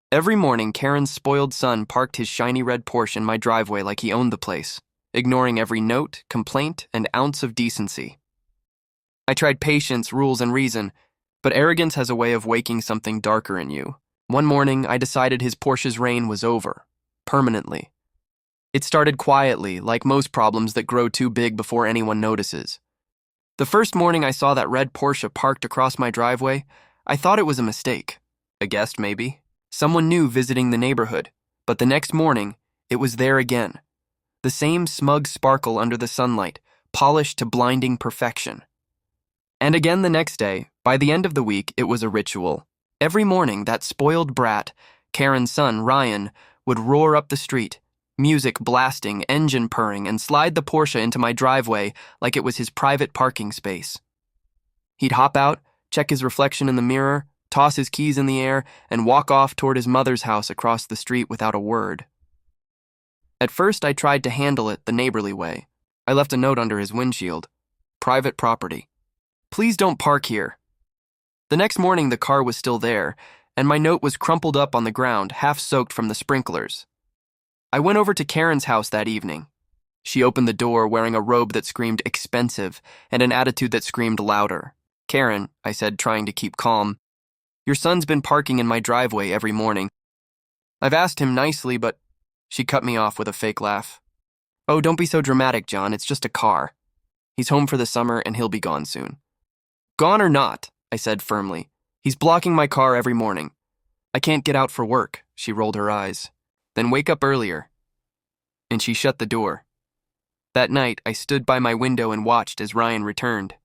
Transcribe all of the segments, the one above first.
Every morning, Karen's spoiled son parked his shiny red Porsche in my driveway like he owned the place, ignoring every note, complaint, and ounce of decency. I tried patience, rules, and reason, but arrogance has a way of waking something darker in you. One morning, I decided his Porsche's reign was over, permanently. It started quietly, like most problems that grow too big before anyone notices. The first morning I saw that red Porsche parked across my driveway, I thought it was a mistake. A guest, maybe. Someone new visiting the neighborhood. But the next morning, it was there again. The same smug sparkle under the sunlight, polished to blinding perfection. And again the next day. By the end of the week, it was a ritual. Every morning, that spoiled brat, Karen's son, Ryan, would roar up the street, music blasting, engine purring, and slide the Porsche into my driveway like it was his private parking space. He'd hop out, check his reflection in the mirror, toss his keys in the air, and walk off toward his mother's house across the street without a word. At first, I tried to handle it the neighborly way. I left a note under his windshield. Private property. Please don't park here. The next morning, the car was still there, and my note was crumpled up on the ground, half soaked from the sprinklers. I went over to Karen's house that evening. She opened the door wearing a robe that screamed expensive and an attitude that screamed louder. "Karen," I said, trying to keep calm, "your son's been parking in my driveway every morning. I've asked him nicely, but..." She cut me off with a fake laugh. "Oh, don't be so dramatic, John. It's just a car. He's home for the summer and he'll be gone soon." "Gone or not," I said firmly, "he's blocking my car every morning. I can't get out for work." She rolled her eyes. "Then wake up earlier." And she shut the door. That night, I stood by my window and watched as Ryan returned.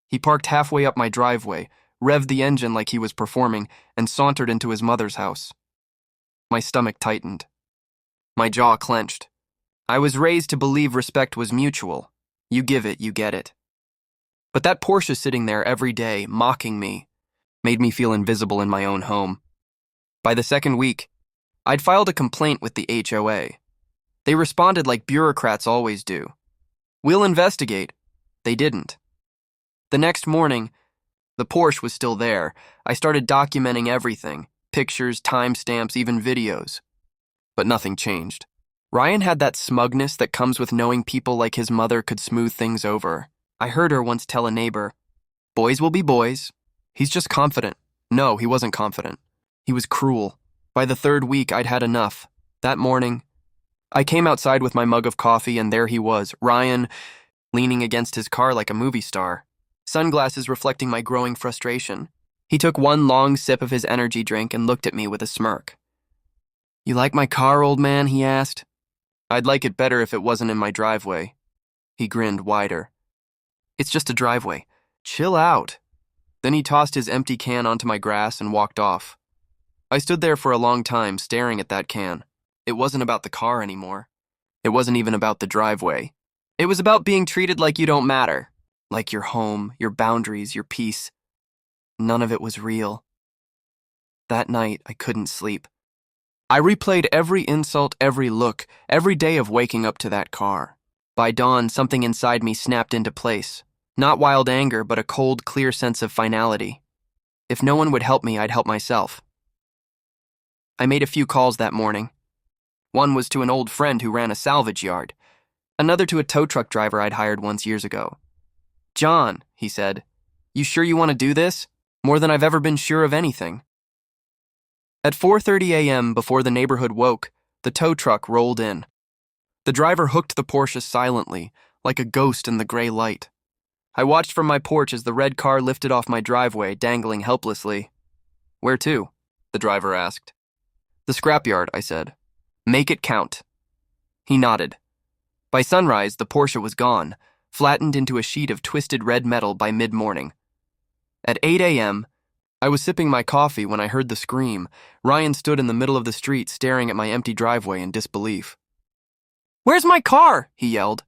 He parked halfway up my driveway, revved the engine like he was performing, and sauntered into his mother's house. My stomach tightened. My jaw clenched. I was raised to believe respect was mutual. You give it, you get it. But that Porsche sitting there every day, mocking me, made me feel invisible in my own home. By the second week, I'd filed a complaint with the HOA. They responded like bureaucrats always do. "We'll investigate." They didn't. The next morning, the Porsche was still there. I started documenting everything, pictures, timestamps, even videos. But nothing changed. Ryan had that smugness that comes with knowing people like his mother could smooth things over. I heard her once tell a neighbor, "Boys will be boys. He's just confident." No, he wasn't confident. He was cruel. By the third week, I'd had enough. That morning, I came outside with my mug of coffee, and there he was, Ryan, leaning against his car like a movie star, sunglasses reflecting my growing frustration. He took one long sip of his energy drink and looked at me with a smirk. "You like my car, old man?" he asked. "I'd like it better if it wasn't in my driveway." He grinned wider. "It's just a driveway. Chill out." Then he tossed his empty can onto my grass and walked off. I stood there for a long time staring at that can. It wasn't about the car anymore. It wasn't even about the driveway. It was about being treated like you don't matter. Like your home, your boundaries, your peace. None of it was real. That night, I couldn't sleep. I replayed every insult, every look, every day of waking up to that car. By dawn, something inside me snapped into place. Not wild anger, but a cold, clear sense of finality. If no one would help me, I'd help myself. I made a few calls that morning. One was to an old friend who ran a salvage yard. Another to a tow truck driver I'd hired once years ago. "John," he said, "you sure you want to do this? More than I've ever been sure of anything." At 4:30 a.m., before the neighborhood woke, the tow truck rolled in. The driver hooked the Porsche silently, like a ghost in the gray light. I watched from my porch as the red car lifted off my driveway, dangling helplessly. "Where to?" the driver asked. "The scrapyard," I said. "Make it count." He nodded. By sunrise, the Porsche was gone, flattened into a sheet of twisted red metal by mid-morning. At 8 a.m., I was sipping my coffee when I heard the scream. Ryan stood in the middle of the street staring at my empty driveway in disbelief. "Where's my car?" he yelled.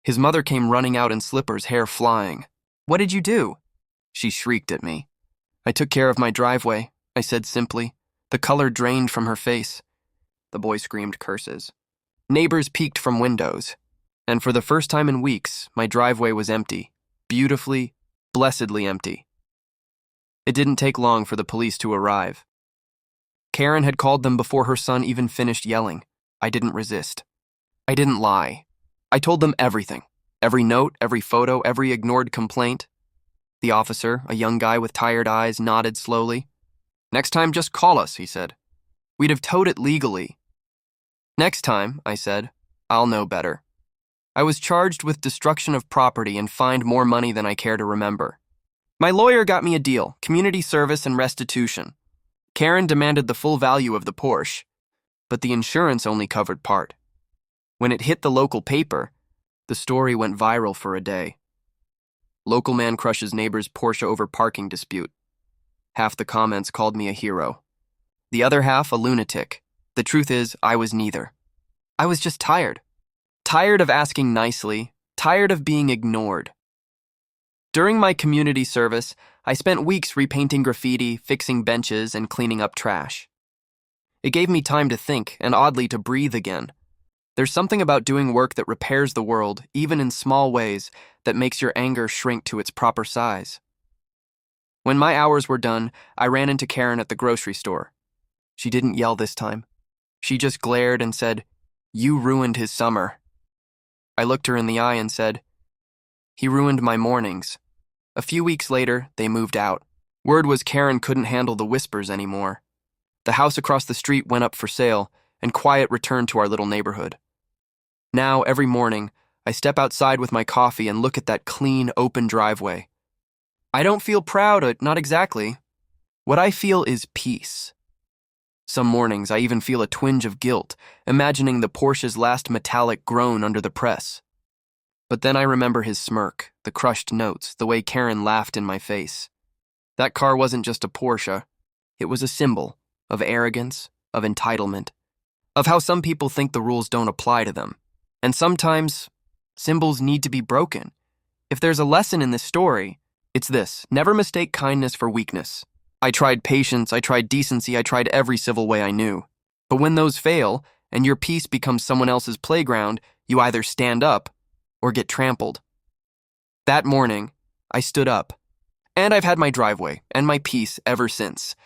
His mother came running out in slippers, hair flying. "What did you do?" She shrieked at me. "I took care of my driveway," I said simply. The color drained from her face. The boy screamed curses. Neighbors peeked from windows. And for the first time in weeks, my driveway was empty. Beautifully, blessedly empty. It didn't take long for the police to arrive. Karen had called them before her son even finished yelling. I didn't resist. I didn't lie. I told them everything. Every note, every photo, every ignored complaint. The officer, a young guy with tired eyes, nodded slowly. Next time, just call us, he said. We'd have towed it legally. Next time, I said, I'll know better. I was charged with destruction of property and fined more money than I care to remember. My lawyer got me a deal, community service and restitution. Karen demanded the full value of the Porsche, but the insurance only covered part. When it hit the local paper, the story went viral for a day. Local man crushes neighbor's Porsche over parking dispute. Half the comments called me a hero. The other half a lunatic. The truth is, I was neither. I was just tired. Tired of asking nicely, tired of being ignored. During my community service, I spent weeks repainting graffiti, fixing benches, and cleaning up trash. It gave me time to think and oddly to breathe again. There's something about doing work that repairs the world, even in small ways, that makes your anger shrink to its proper size. When my hours were done, I ran into Karen at the grocery store. She didn't yell this time. She just glared and said, "You ruined his summer." I looked her in the eye and said, "He ruined my mornings." A few weeks later, they moved out. Word was Karen couldn't handle the whispers anymore. The house across the street went up for sale, and quiet returned to our little neighborhood. Now, every morning, I step outside with my coffee and look at that clean, open driveway. I don't feel proud, not exactly. What I feel is peace. Some mornings, I even feel a twinge of guilt, imagining the Porsche's last metallic groan under the press. But then I remember his smirk, the crushed notes, the way Karen laughed in my face. That car wasn't just a Porsche. It was a symbol of arrogance, of entitlement, of how some people think the rules don't apply to them. And sometimes, symbols need to be broken. If there's a lesson in this story, it's this: never mistake kindness for weakness. I tried patience, I tried decency, I tried every civil way I knew. But when those fail, and your peace becomes someone else's playground, you either stand up or get trampled. That morning, I stood up. And I've had my driveway and my peace ever since.